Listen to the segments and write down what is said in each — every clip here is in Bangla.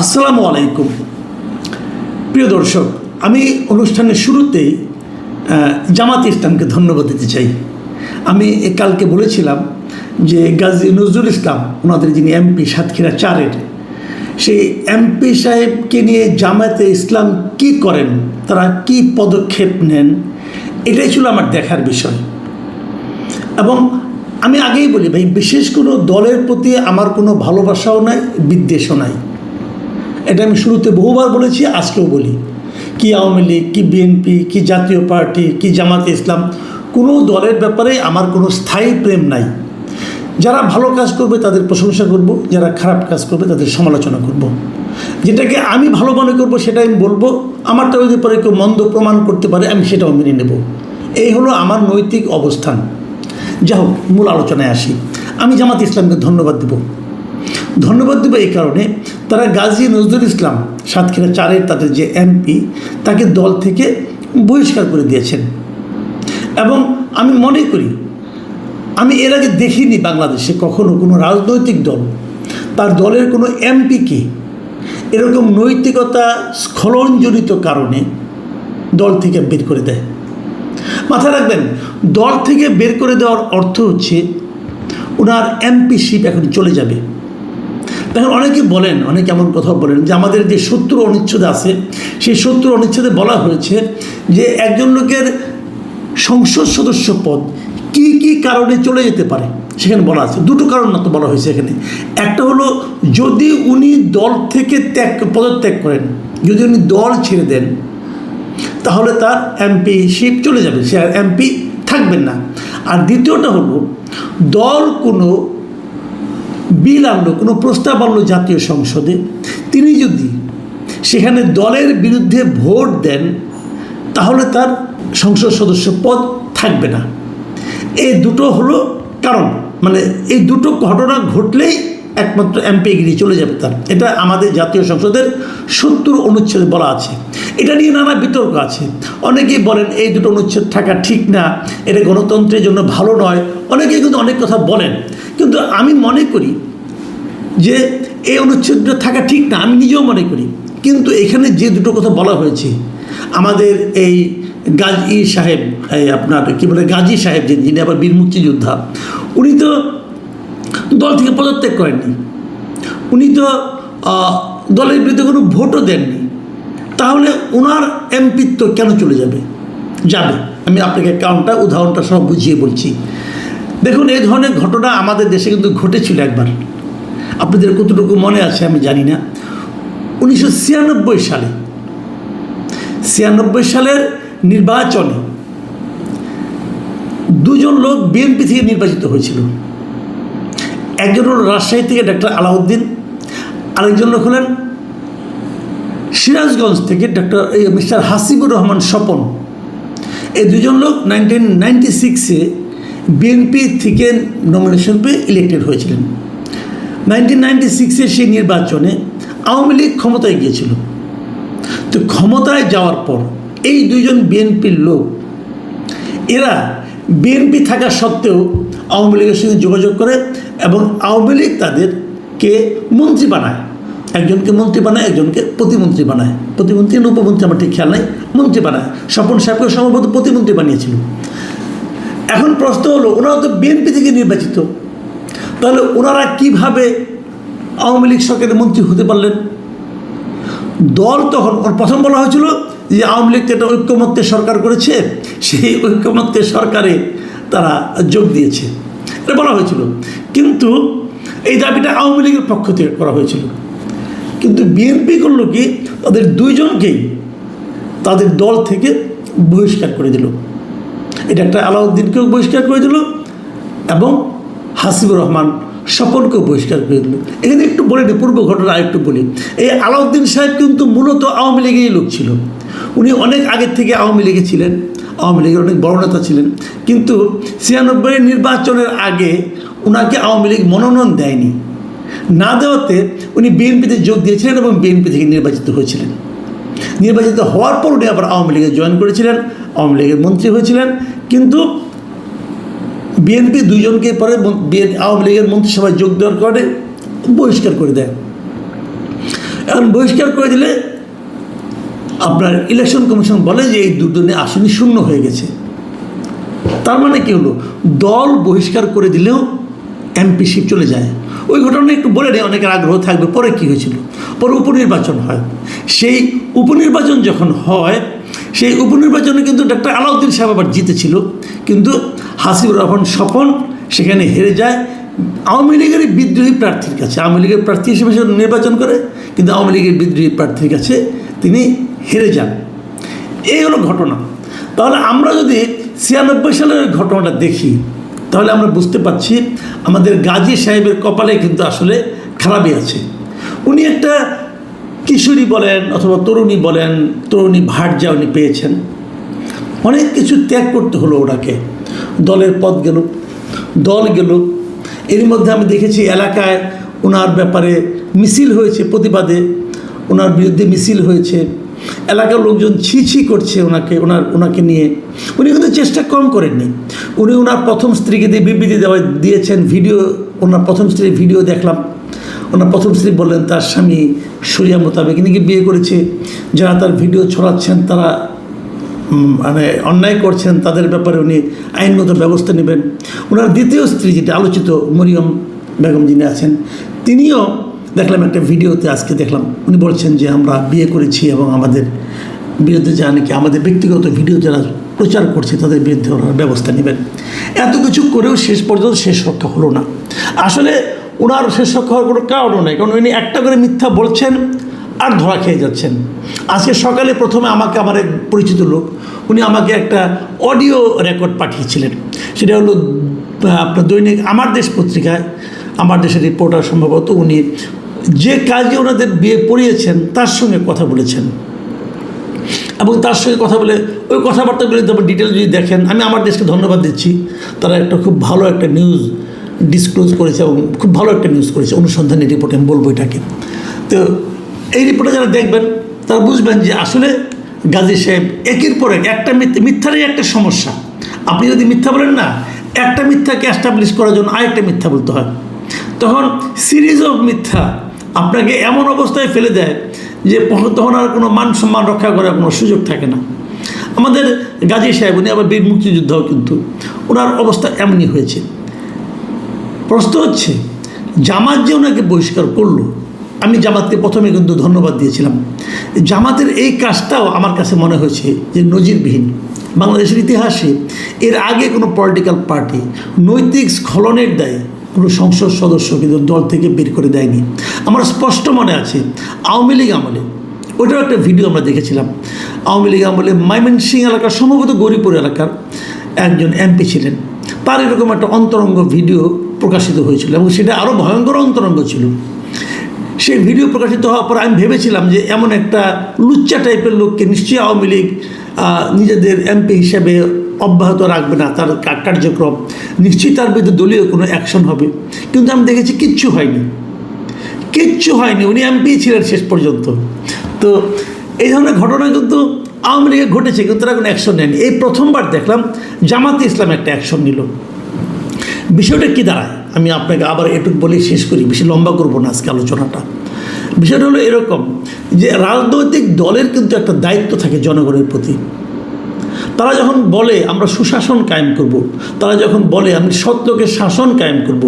আসসালামু আলাইকুম প্রিয় দর্শক, আমি অনুষ্ঠানের শুরুতেই জামাত ইসলামকে ধন্যবাদ দিতে চাই। আমি কালকে বলেছিলাম যে গাজী নজরুল ইসলাম, ওনাদের যিনি এমপি সাতক্ষীরা 4-এর, সেই এমপি সাহেবকে নিয়ে জামায়াতে ইসলাম কি করেন, তারা কি পদক্ষেপ নেন, এটাই ছিল আমার দেখার বিষয়। এবং আমি আগেই বলি ভাই, বিশেষ কোনো দলের প্রতি আমার কোনো ভালোবাসাও নাই, বিদ্বেষও নাই। এটা আমি শুরুতে বহুবার বলেছি, আজকেও বলি। কি আওয়ামী লীগ, কি বিএনপি, কি জাতীয় পার্টি, কি জামাতে ইসলাম, কোনো দলের ব্যাপারে আমার কোনো স্থায়ী প্রেম নাই। যারা ভালো কাজ করবে তাদের প্রশংসা করব, যারা খারাপ কাজ করবে তাদের সমালোচনা করব। যেটাকে আমি ভালো মনে করবো সেটাই আমি বলবো, আমারটা যদি পরে কেউ মন্দ প্রমাণ করতে পারে আমি সেটাও মেনে নেব। এই হলো আমার নৈতিক অবস্থান। যাই হোক, মূল আলোচনায় আসি। আমি জামাত ইসলামকে ধন্যবাদ দেব এই কারণে, তারা গাজী নজরুল ইসলাম সাতক্ষীরা 4-এর তাদের যে এমপি, তাকে দল থেকে বহিষ্কার করে দিয়েছেন। এবং আমি মনে করি, আমি এর আগে দেখিনি বাংলাদেশে কখনো কোনো রাজনৈতিক দল তার দলের কোনো এমপিকে এরকম নৈতিকতা স্খলনজনিত কারণে দল থেকে বের করে দেয়। মাথায় রাখবেন, দল থেকে বের করে দেওয়ার অর্থ হচ্ছে ওনার এমপিশিপ এখন চলে যাবে। এখন অনেকে বলেন, অনেকে এমন কথা বলেন যে আমাদের যে 70 অনুচ্ছেদ আছে, সেই 70 অনুচ্ছেদে বলা হয়েছে যে একজন লোকের সংসদ সদস্য পদ কি কি কারণে চলে যেতে পারে। সেখানে বলা আছে দুটো কারণ না তো বলা হয়েছে এখানে। একটা হলো যদি উনি দল থেকে পদত্যাগ করেন, যদি উনি দল ছেড়ে দেন, তাহলে তার এমপিশিপ চলে যাবে, সে আর এমপি থাকবেন না। আর দ্বিতীয়টা হলো দল কোনো বিল আনলো, কোনো প্রস্তাব আনলো জাতীয় সংসদে, তিনি যদি সেখানে দলের বিরুদ্ধে ভোট দেন তাহলে তার সংসদ সদস্য পদ থাকবে না। এই দুটো হলো কারণ, মানে এই দুটো ঘটনা ঘটলেই একমাত্র এমপিগিরি চলে যাবে তার। এটা আমাদের জাতীয় সংসদের 70 অনুচ্ছেদে বলা আছে। এটা নিয়ে নানা বিতর্ক আছে। অনেকেই বলেন এই দুটো অনুচ্ছেদ থাকা ঠিক না, এটা গণতন্ত্রের জন্য ভালো নয়। অনেকেই কিন্তু অনেক কথা বলেন, কিন্তু আমি মনে করি যে এই অনুচ্ছেদটা থাকা ঠিক না, আমি নিজেও মনে করি। কিন্তু এখানে যে দুটো কথা বলা হয়েছে, আমাদের এই গাজী সাহেব, আপনার কী বলে গাজী সাহেব, যিনি আবার বীর মুক্তিযোদ্ধা, উনি তো দল থেকে পদত্যাগ করেননি, উনি তো দলের বিরুদ্ধে কোনো ভোটও দেননি। তাহলে ওনার এমপিত্ব কেন চলে যাবে? আমি আপনাকে উদাহরণটা সব বুঝিয়ে বলছি। দেখুন, এই ধরনের ঘটনা আমাদের দেশে কিন্তু ঘটেছিল একবার। আপনাদের কতটুকু মনে আছে আমি জানি না। 1996 সালে, 96 সালের নির্বাচনে দুজন লোক বিএনপি থেকে নির্বাচিত হয়েছিল। একজন হল রাজশাহী থেকে ডক্টর আলাউদ্দিন, আরেকজন লোক হলেন সিরাজগঞ্জ থেকে মিস্টার হাসিবুর রহমান স্বপন। এই দুজন লোক 1996-এ বিএনপি থেকে নমিনেশন পেয়ে ইলেক্টেড হয়েছিলেন। 1996-এর সেই নির্বাচনে আওয়ামী লীগ ক্ষমতায় গিয়েছিল। তো ক্ষমতায় যাওয়ার পর এই দুইজন বিএনপির লোক, এরা বিএনপি থাকা সত্ত্বেও আওয়ামী লীগের সঙ্গে যোগাযোগ করে এবং আওয়ামী লীগ তাদেরকে মন্ত্রী বানায়। একজনকে মন্ত্রী বানায়, একজনকে প্রতিমন্ত্রী বানায়। প্রতিমন্ত্রী না উপমন্ত্রী আমার ঠিক খেয়াল নাই, মন্ত্রী বানায়। স্বপন সাহেবকে সম্ভবত প্রতিমন্ত্রী বানিয়েছিল। এখন প্রশ্ন হলো, ওনারা তো বিএনপি থেকে নির্বাচিত, তাহলে ওনারা কিভাবে আওয়ামী লীগ সরকারের মন্ত্রী হতে পারলেন? দল তখন প্রথম বলা হয়েছিল যে আওয়ামী লীগ একটা ঐক্যমত্যের সরকার করেছে, সেই ঐক্যমত্যের সরকারে তারা যোগ দিয়েছে, এটা বলা হয়েছিল। কিন্তু এই দাবিটা আওয়ামী লীগের পক্ষ থেকে করা হয়েছিল। কিন্তু বিএনপি করলো কি, তাদের দুইজনকেই তাদের দল থেকে বহিষ্কার করে দিল। এটা একটা আলাউদ্দিনকেও বহিষ্কার করে দিল এবং হাসিবুর রহমান স্বপনকেও বহিষ্কার করে দিল। এখানে একটু বলে নিই, পূর্ব ঘটনা আরেকটু বলি। এই আলাউদ্দিন সাহেব কিন্তু মূলত আওয়ামী লীগেরই লোক ছিল। উনি অনেক আগের থেকে আওয়ামী লীগে ছিলেন, আওয়ামী লীগের অনেক বড় নেতা ছিলেন। কিন্তু 96-এর নির্বাচনের আগে ওনাকে আওয়ামী লীগ মনোনয়ন দেয়নি। না দেওয়াতে উনি বিএনপিতে যোগ দিয়েছিলেন এবং বিএনপি থেকে নির্বাচিত হয়েছিলেন। নির্বাচিত হওয়ার পর উনি আবার আওয়ামী লীগে জয়েন করেছিলেন, আওয়ামী লীগের মন্ত্রী হয়েছিলেন। কিন্তু বিএনপি দুইজনকে পরে আওয়ামী লীগের মন্ত্রিসভায় যোগ দেওয়ার কারণে বহিষ্কার করে দেয়। এখন বহিষ্কার করে দিলে আপনার ইলেকশন কমিশন বলে যে এই দুজনে আসনই শূন্য হয়ে গেছে। তার মানে কি হলো, দল বহিষ্কার করে দিলেও এমপিশিপ চলে যায়। ওই ঘটনা একটু বলে নেই, অনেকের আগ্রহ থাকবে। পরে কি হয়েছিল, পরে উপনির্বাচন হয়। সেই উপনির্বাচন যখন হয়, সেই উপনির্বাচনে কিন্তু ডক্টর আলাউদ্দিন সাহেব আবার জিতেছিল, কিন্তু হাসিবুর রহমান স্বপন সেখানে হেরে যায় আওয়ামী লীগের বিদ্রোহী প্রার্থীর কাছে। আওয়ামী লীগের প্রার্থী হিসেবে সে নির্বাচন করে, কিন্তু আওয়ামী লীগের বিদ্রোহী প্রার্থীর কাছে তিনি হেরে যান। এই হলো ঘটনা। তাহলে আমরা যদি 96 সালের ঘটনাটা দেখি, তাহলে আমরা বুঝতে পারছি আমাদের গাজী সাহেবের কপালে কিন্তু আসলে খারাপই আছে। উনি একটা কিশোরী বলেন অথবা তরুণী বলেন, তরুণী ভার্যা উনি পেয়েছেন। অনেক কিছু ত্যাগ করতে হলো ওনাকে। দলের পদ গেল, দল গেল। এর মধ্যে আমি দেখেছি এলাকায় ওনার ব্যাপারে মিছিল হয়েছে, প্রতিবাদে ওনার বিরুদ্ধে মিছিল হয়েছে। এলাকার লোকজন ছি করছে ওনাকে নিয়ে। উনি কিন্তু চেষ্টা কম করেননি। উনি ওনার প্রথম স্ত্রীকে দিয়ে বিবৃতি দিয়েছেন। ভিডিও, ওনার প্রথম স্ত্রীর ভিডিও দেখলাম। ওনার প্রথম স্ত্রী বললেন তার স্বামী শরিয়া মোতাবেক নাকি বিয়ে করেছে। যারা তার ভিডিও ছড়াচ্ছেন তারা মানে অন্যায় করছেন, তাদের ব্যাপারে উনি আইনগত ব্যবস্থা নেবেন। ওনার দ্বিতীয় স্ত্রী, যেটা আলোচিত মরিয়ম বেগম যিনি আছেন, তিনিও দেখলাম একটা ভিডিওতে আজকে দেখলাম, উনি বলছেন যে আমরা বিয়ে করেছি এবং আমাদের বিরুদ্ধে যা নাকি আমাদের ব্যক্তিগত ভিডিও যারা প্রচার করছে তাদের বিরুদ্ধে ওনারা ব্যবস্থা নেবেন। এত কিছু করেও শেষ পর্যন্ত শেষ রক্ষা হলো না। আসলে ওনার শেষ রক্ষা হওয়ার কোনো কারণও নেই, কারণ উনি একটা করে মিথ্যা বলছেন আর ধরা খেয়ে যাচ্ছেন। আজকে সকালে প্রথমে আমাকে আমার এক পরিচিত লোক, উনি আমাকে একটা অডিও রেকর্ড পাঠিয়েছিলেন। সেটা হলো আপনার দৈনিক আমার দেশ পত্রিকায়, আমার দেশের রিপোর্টার সম্ভবত, উনি যে কাজে ওনাদের বিয়ে পড়িয়েছেন তার সঙ্গে কথা বলেছেন এবং তার সঙ্গে কথা বলে ওই কথাবার্তাগুলি তারপর ডিটেল যদি দেখেন, আমি আমার দেশকে ধন্যবাদ দিচ্ছি। তারা একটা খুব ভালো একটা নিউজ ডিসক্লোজ করেছে এবং খুব ভালো একটা নিউজ করেছে, অনুসন্ধানী রিপোর্ট আমি বলবো এটাকে। তো এই রিপোর্টে যারা দেখবেন তারা বুঝবেন যে আসলে গাজী সাহেব একের পর এক একটা মিথ্যারই একটা সমস্যা। আপনি যদি মিথ্যা বলেন না, একটা মিথ্যাকে এস্টাবলিশ করার জন্য আরেকটা মিথ্যা বলতে হয়, তখন সিরিজ অফ মিথ্যা আপনাকে এমন অবস্থায় ফেলে দেয় যে তখন আর কোনো মান সম্মান রক্ষা করার কোনো সুযোগ থাকে না। আমাদের গাজী সাহেব, উনি আবার বীর মুক্তিযোদ্ধাও, কিন্তু ওনার অবস্থা এমনই হয়েছে। প্রশ্ন হচ্ছে জামাত যে ওনাকে বহিষ্কার করলো, আমি জামাতকে প্রথমে কিন্তু ধন্যবাদ দিয়েছিলাম। জামাতের এই কাজটাও আমার কাছে মনে হয়েছে যে নজিরবিহীন। বাংলাদেশের ইতিহাসে এর আগে কোনো পলিটিক্যাল পার্টি নৈতিক স্খলনের দায়ে কোনো সংসদ সদস্য কিন্তু দল থেকে বের করে দেয়নি। আমার স্পষ্ট মনে আছে আওয়ামী লীগ আমলে, ওইটাও একটা ভিডিও আমরা দেখেছিলাম। আওয়ামী লীগ আমলে ময়মনসিংহ এলাকার, সম্ভবত গৌরীপুর এলাকার একজন এমপি ছিলেন, তার এরকম একটা অন্তরঙ্গ ভিডিও প্রকাশিত হয়েছিল এবং সেটা আরও ভয়ঙ্কর অন্তরঙ্গ ছিল। সেই ভিডিও প্রকাশিত হওয়ার পর আমি ভেবেছিলাম যে এমন একটা লুচ্চা টাইপের লোককে নিশ্চয়ই আওয়ামী লীগ নিজেদের এমপি হিসেবে অব্যাহত রাখবে না, তার কার্যক্রম নিশ্চয়ই তার বিরুদ্ধে দলীয় কোনো অ্যাকশন হবে। কিন্তু আমি দেখেছি কিচ্ছু হয়নি, উনি এমপি ছিলেন শেষ পর্যন্ত। তো এই ধরনের ঘটনা কিন্তু আওয়ামী লীগে ঘটেছে, কিন্তু তারা কোনো অ্যাকশন নেয়নি। এই প্রথমবার দেখলাম জামাতে ইসলাম একটা অ্যাকশন নিল। বিষয়টা কী দাঁড়ায় আমি আপনাকে আবার এটুকু বলে শেষ করি, বেশি লম্বা করবো না আজকে আলোচনাটা। বিষয়টা হলো এরকম যে রাজনৈতিক দলের কিন্তু একটা দায়িত্ব থাকে জনগণের প্রতি। তারা যখন বলে আমরা সুশাসন কায়েম করব, তারা যখন বলে আমি সত্যকে শাসন কায়েম করব,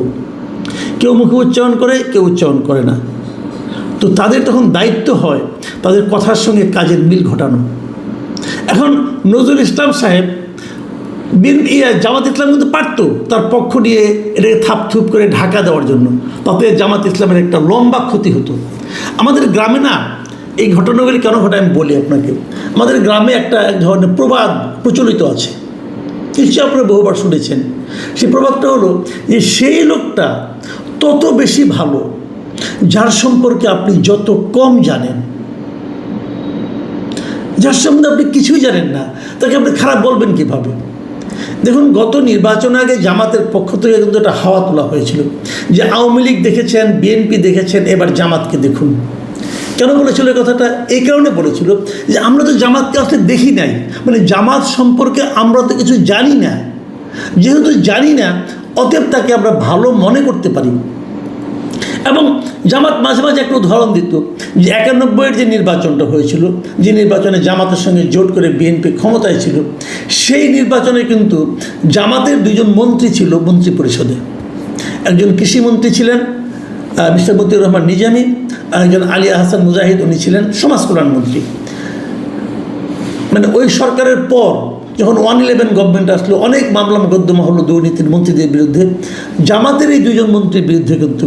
কেউ মুখে উচ্চারণ করে, কেউ উচ্চারণ করে না। তো তাদের তখন দায়িত্ব হয় তাদের কথার সঙ্গে কাজের মিল ঘটানো। এখন নজরুল ইসলাম সাহেব জামাত ইসলাম কিন্তু পারত তার পক্ষ নিয়ে এটাকে থাপথুপ করে ঢাকা দেওয়ার জন্য, তাতে জামাত ইসলামের একটা লম্বা ক্ষতি হতো। আমাদের গ্রামে না এই ঘটনাগুলি কেন ঘটে আমি বলি আপনাকে। আমাদের গ্রামে একটা এক ধরনের প্রবাদ প্রচলিত আছে, নিশ্চয়ই আপনারা বহুবার শুনেছেন। সেই প্রবাদটা হলো যে সেই লোকটা তত বেশি ভালো যার সম্পর্কে আপনি যত কম জানেন। যার সম্বন্ধে আপনি কিছুই জানেন না তাকে আপনি খারাপ বলবেন কীভাবে? দেখুন, গত নির্বাচন আগে জামাতের পক্ষ থেকে কিন্তু একটা হাওয়া তোলা হয়েছিল যে আওয়ামী লীগ দেখেছেন, বিএনপি দেখেছেন, এবার জামাতকে দেখুন। কেন বলেছিল এই কথাটা? এই কারণে বলেছিল যে আমরা তো জামাতকে আসলে দেখি নাই, মানে জামাত সম্পর্কে আমরা তো কিছু জানি না। যেহেতু জানি না, অতএব তাকে আমরা ভালো মনে করতে পারি। এবং জামাত মাঝে মাঝে একটা উদাহরণ দিত যে 91-এর যে নির্বাচনটা হয়েছিল, যে নির্বাচনে জামাতের সঙ্গে জোট করে বিএনপি ক্ষমতায় ছিল, সেই নির্বাচনে কিন্তু জামাতের 2জন মন্ত্রী ছিল মন্ত্রী পরিষদে। একজন কৃষিমন্ত্রী ছিলেন মিস্টার মতিউর রহমান নিজামী, আর একজন আলী আহসান মুজাহিদ, উনি ছিলেন সমাজ কল্যাণ মন্ত্রী। মানে ওই সরকারের পর যখন 111 গভর্নমেন্ট আসলো, অনেক মামলা মোকদ্দমা হলো দুর্নীতির মন্ত্রীদের বিরুদ্ধে। জামাতের এই 2জন মন্ত্রীর বিরুদ্ধে কিন্তু